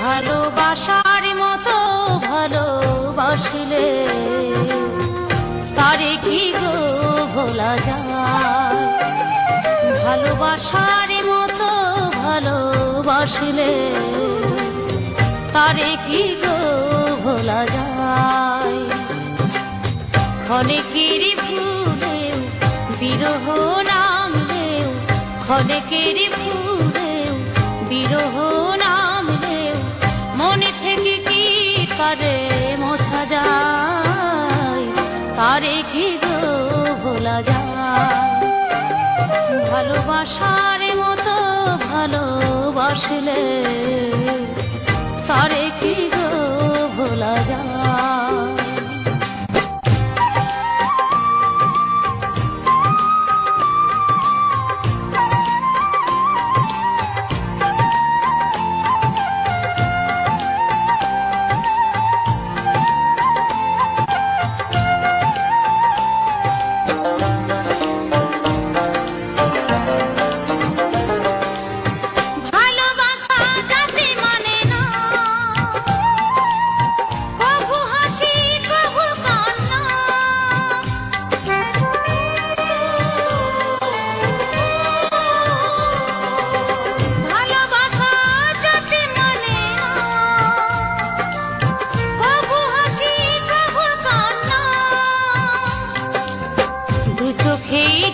ভালোবাসার মতো ভালোবাসলে তারে কি গো ভোলা যায়। ভালোবাসার মতো ভালোবাসলে তারে কি গো ভোলা যায়। ক্ষণেকের ফুলেও বিরহ নামলেও, ক্ষণেকের ফুলেও বিরহ নামলেও মনে থেকে কি তারে মোছা যায়। তারে কি গো ভোলা যায়। ভালোবাসার মতো ভালোবাসলে তারে কি গো ভোলা যায়।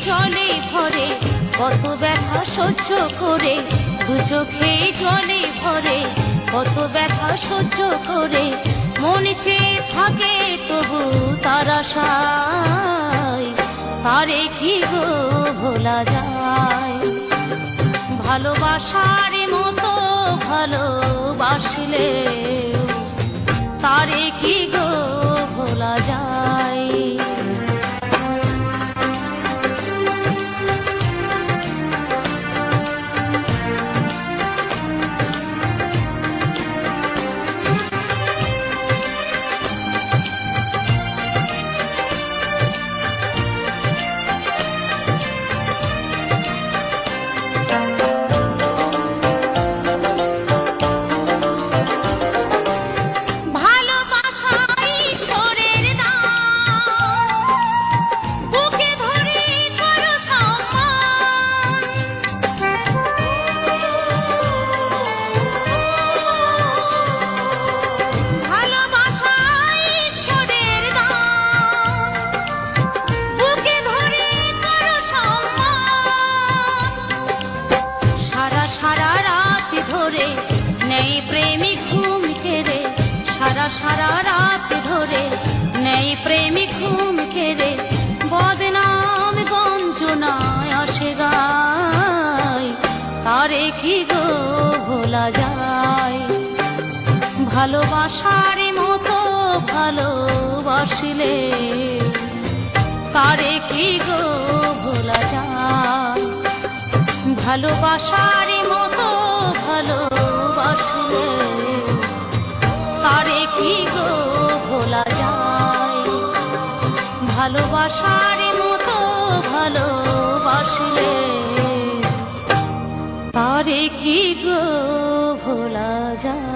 জলে ভরে কত ব্যথা সহ্য করে, দু চোখে জলে ভরে কত ব্যথা সহ্য করে মন চেয়ে থাকে তবু তার আশায়। তারে কি গো ভোলা যায়। ভালোবাসার মতো ভালোবাসলে তারে কি গো ভোলা যায়। সারা রাত ধরে নেই প্রেমিক ঘুম কেড়ে, সারা রাত ধরে নেই প্রেমিক ঘুম কেড়ে বদনাম গঞ্জনায় আসে গায়। তারে কি গো ভোলা যায়। ভালোবাসার মতো ভালোবাসলে তারে কি গো ভোলা যায়। ভালোবাসার মতো ভালোবাসলে তারে কি গো ভোলা যায়। ভালোবাসার মতো ভালোবাসলে তারে কি গো ভোলা যায়।